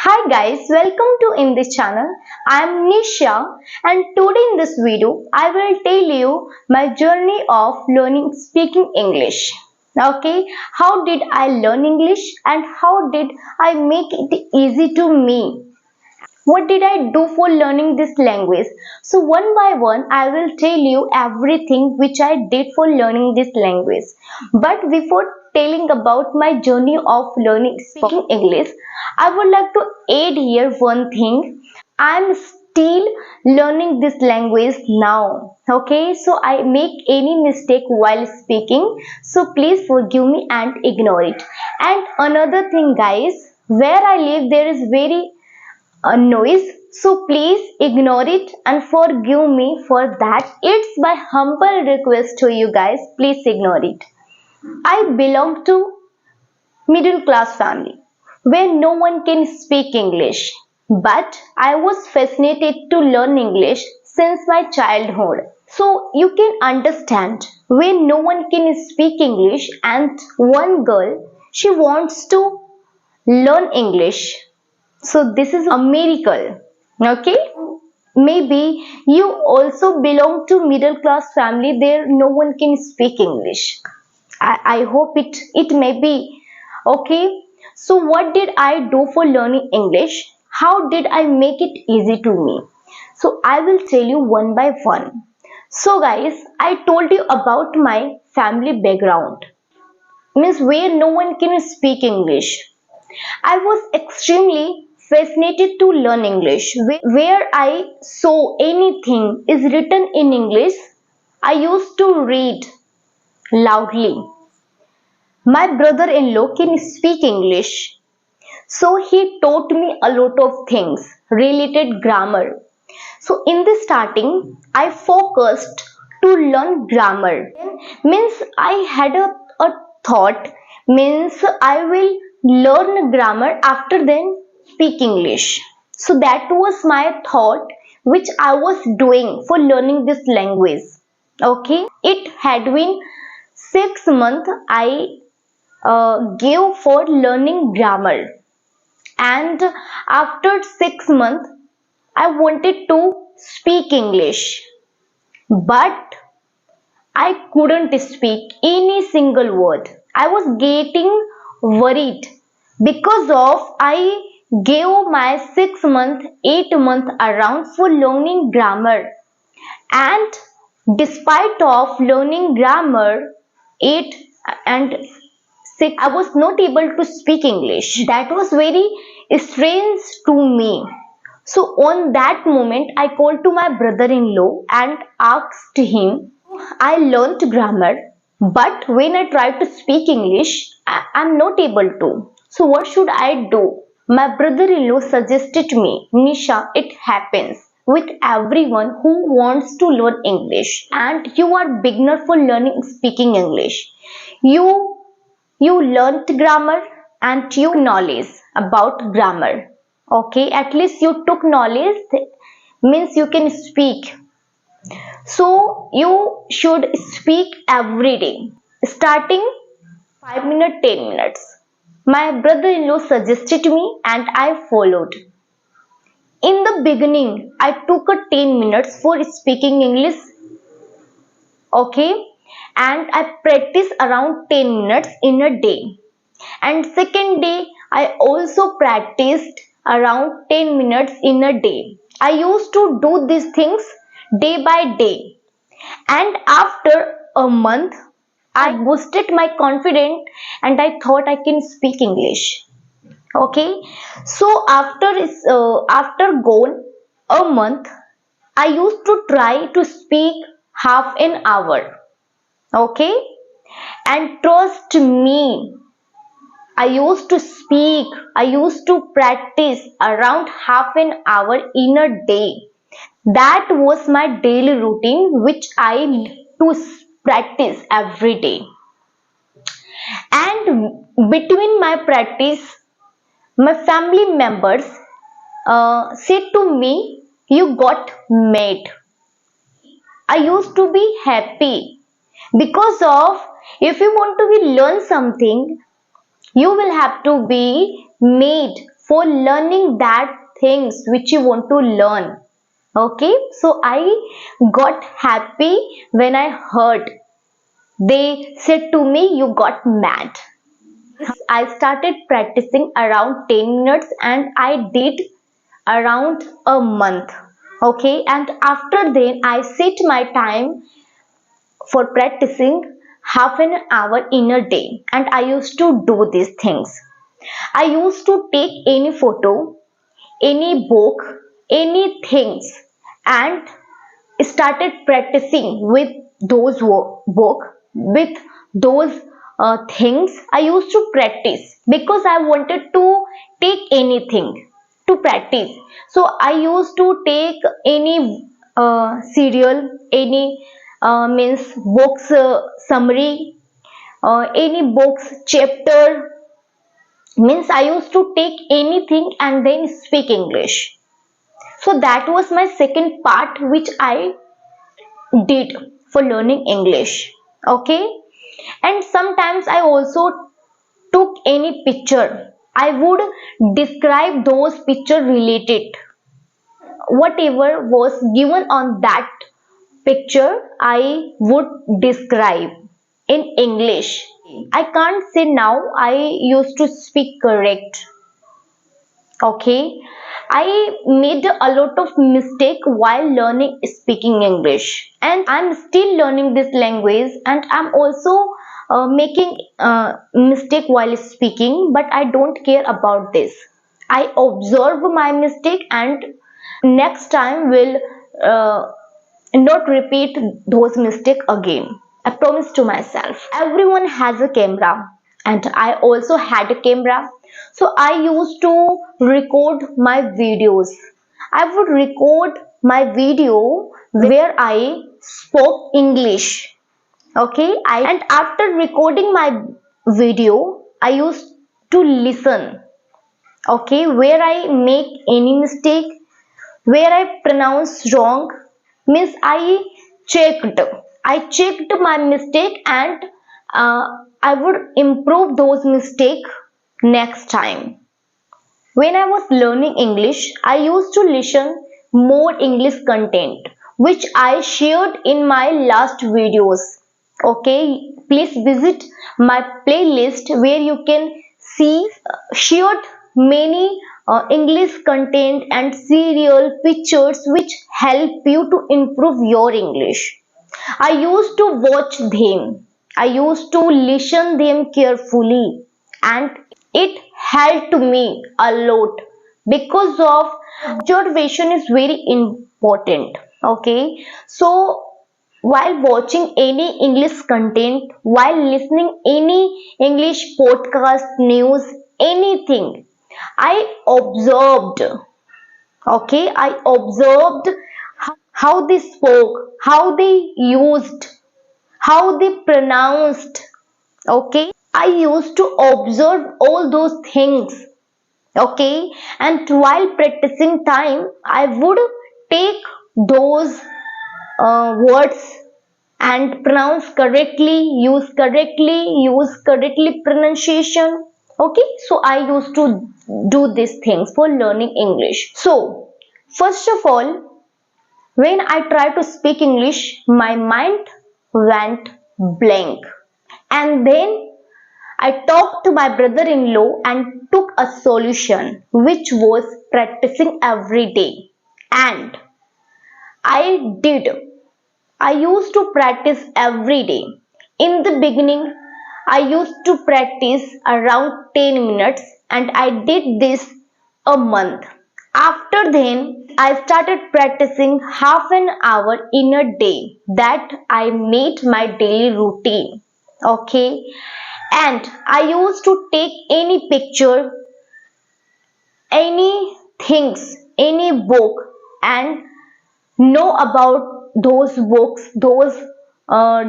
Hi guys, welcome to in this channel. I am Nisha and today in this video I will tell you my journey of learning speaking English. Okay, how did I learn English and how did I make it easy to me? What did I do for learning this language? So one by one I will tell you everything which I did for learning this language. But before telling about my journey of learning speaking English, I would like to add here one thing. I am still learning this language now. Okay, so I make any mistake while speaking. So please forgive me and ignore it. And another thing guys, where I live there is very a noise, so please ignore it and forgive me for that. It's my humble request to you guys, please ignore it. I belong to middle class family where no one can speak English, but I was fascinated to learn English since my childhood. So you can understand, when no one can speak English and one girl, she wants to learn English, so this is a miracle. Okay, maybe you also belong to middle class family there no one can speak English. I hope it may be. Okay, so what did I do for learning English? How did I make it easy to me? So I will tell you one by one. So guys, I told you about my family background, means where no one can speak English. I was extremely fascinated to learn English. Where I saw anything is written in English, I used to read loudly. My brother-in-law can speak English, so he taught me a lot of things related grammar. So in the starting, I focused to learn grammar. Means I had a thought, means I will learn grammar after then speak English. So that was my thought which I was doing for learning this language. Okay, it had been 6 months I gave for learning grammar, and after 6 months I wanted to speak English, but I couldn't speak any single word. I was getting worried because of I gave my 6 month, 8 month around for learning grammar, and despite of learning grammar 8 and 6, I was not able to speak English. That was very strange to me. So on that moment, I called to my brother-in-law and asked him, I learnt grammar, but when I tried to speak English, I'm not able to. So what should I do? My brother-in-law suggested me, Nisha, it happens with everyone who wants to learn English, and you are beginner for learning speaking English. You learnt grammar and you knowledge about grammar. Okay, at least you took knowledge, means you can speak. So you should speak every day, starting 5 minutes, 10 minutes. My brother-in-law suggested me and I followed. In the beginning, I took a 10 minutes for speaking English. Okay, and I practice around 10 minutes in a day. And second day, I also practiced around 10 minutes in a day. I used to do these things day by day. And after a month, I boosted my confidence and I thought I can speak English. Okay, so after gone a month, I used to try to speak half an hour. Okay, and trust me, I used to practice around half an hour in a day. That was my daily routine which I to practice every day. And between my practice, my family members said to me, you got made. I used to be happy because of, if you want to be learn something, you will have to be made for learning that things which you want to learn. Okay, so I got happy when I heard they said to me, you got mad. I started practicing around 10 minutes and I did around a month. Okay, and after then I set my time for practicing half an hour in a day, and I used to do these things. I used to take any photo, any book, any things, and started practicing with those book, with those things. I used to practice because I wanted to take anything to practice. So I used to take any serial, any means books summary, any books chapter, means I used to take anything and then speak English. So that was my second part which I did for learning English. Okay, and sometimes I also took any picture. I would describe those picture related, whatever was given on that picture I would describe in English. I can't say now I used to speak correct. Okay, I made a lot of mistake while learning speaking English, and I'm still learning this language, and I'm also making mistake while speaking, but I don't care about this. I observe my mistake and next time will uh, not repeat those mistakes again. I promise to myself. Everyone has a camera, and I also had a camera. So I used to record my videos. I would record my video where I spoke English. Okay, and after recording my video, I used to listen. Okay, where I make any mistake, where I pronounce wrong, means I checked my mistake, and I would improve those mistake next time. When I was learning English, I used to listen more English content which I shared in my last videos. Okay, please visit my playlist where you can see shared many English content and serial pictures which help you to improve your English. I used to watch them. I used to listen them carefully, and it helped me a lot because of observation is very important. Okay, so while watching any English content, while listening any English podcast, news, anything, I observed. Okay, I observed how they spoke, how they used, how they pronounced. Okay, I used to observe all those things. Okay, and while practicing time, I would take those words and pronounce correctly, use correctly pronunciation. Okay, so I used to do these things for learning English. So first of all, when I tried to speak English, my mind went blank. And then I talked to my brother-in-law and took a solution, which was practicing every day. And I did. I used to practice every day. In the beginning, I used to practice around 10 minutes, and I did this a month. After then, I started practicing half an hour in a day. That I made my daily routine. Okay, and I used to take any picture, any things, any book, and know about those books, those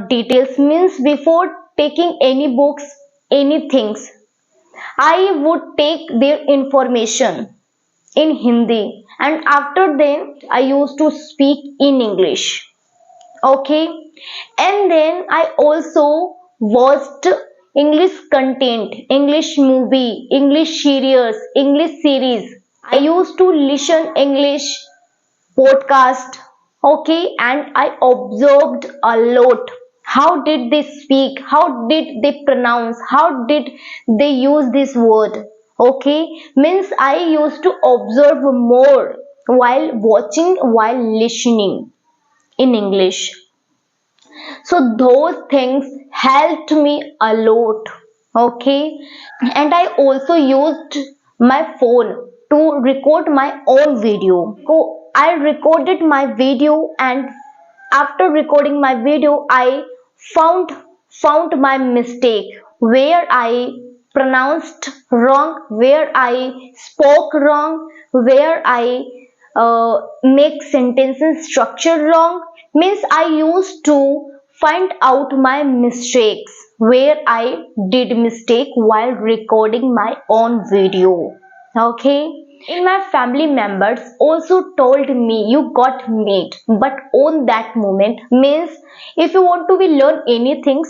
details. Means before taking any books, any things, I would take their information in Hindi, and after then I used to speak in English. Okay, and then I also watched English content, English movie, English serials, English series. I used to listen English podcast, okay, and I observed a lot. How did they speak? How did they pronounce? How did they use this word? Okay, means I used to observe more while watching, while listening in English. So those things helped me a lot. Okay, and I also used my phone to record my own video. So I recorded my video, and after recording my video, I found found my mistake where I pronounced wrong, where I spoke wrong, where I make sentences structure wrong. Means I used to find out my mistakes where I did mistake while recording my own video. Okay, in my family members also told me you got made, but on that moment, means if you want to be learn anything,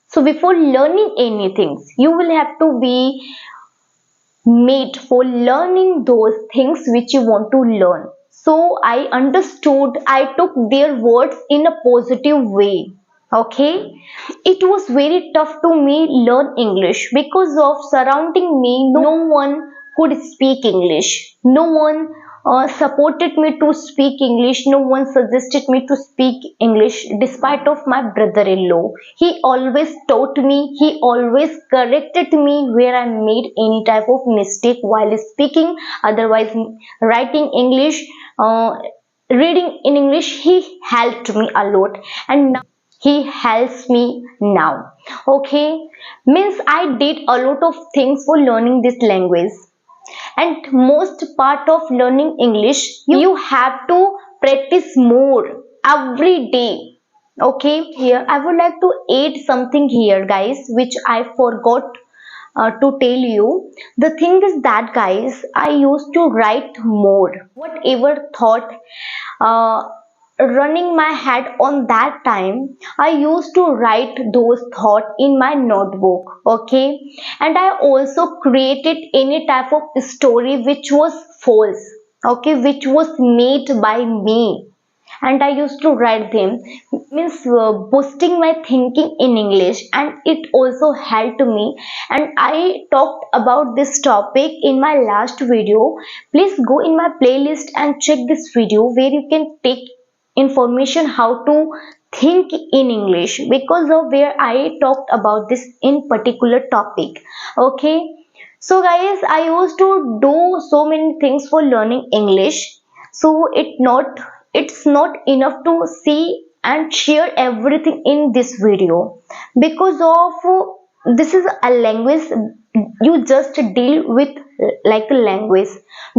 so before learning anything you will have to be made for learning those things which you want to learn. So I understood, I took their words in a positive way. Okay, it was very tough to me learn English because of surrounding me no one could speak English, no one supported me to speak English, no one suggested me to speak English. Despite of my brother-in-law, he always taught me, he always corrected me where I made any type of mistake while speaking, otherwise writing English, uh, reading in English. He helped me a lot, and now he helps me now. Okay, means I did a lot of things for learning this language. And most part of learning English, you have to practice more every day. Okay, here I would like to add something here, guys, which I forgot to tell you. The thing is that, guys, I used to write more whatever thought uh, running my head on that time. I used to write those thoughts in my notebook. Okay, and I also created any type of story which was false, okay, which was made by me, and I used to write them. Means boosting my thinking in English, and it also helped me. And I talked about this topic in my last video. Please go in my playlist and check this video where you can take information how to think in English, because of where I talked about this in particular topic. Okay, so guys, I used to do so many things for learning English. So it's not enough to see and share everything in this video, because of this is a language. You just deal with like a language,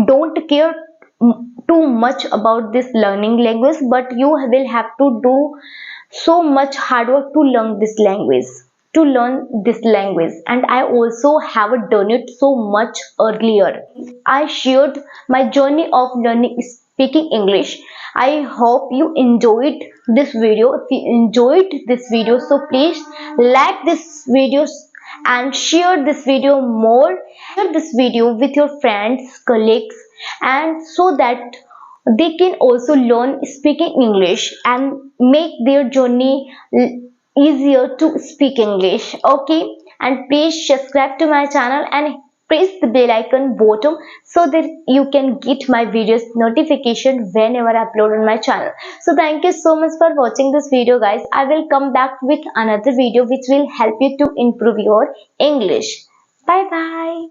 don't care too much about this learning language, but you will have to do so much hard work to learn this language. And I also have done it so much earlier. I shared my journey of learning speaking English. I hope you enjoyed this video. If you enjoyed this video, so please like this video and share this video more. Share this video with your friends, colleagues, and so that they can also learn speaking English and make their journey easier to speak English. Okay, and please subscribe to my channel and press the bell icon bottom so that you can get my videos notification whenever I upload on my channel. So thank you so much for watching this video, guys. I will come back with another video which will help you to improve your English. Bye bye.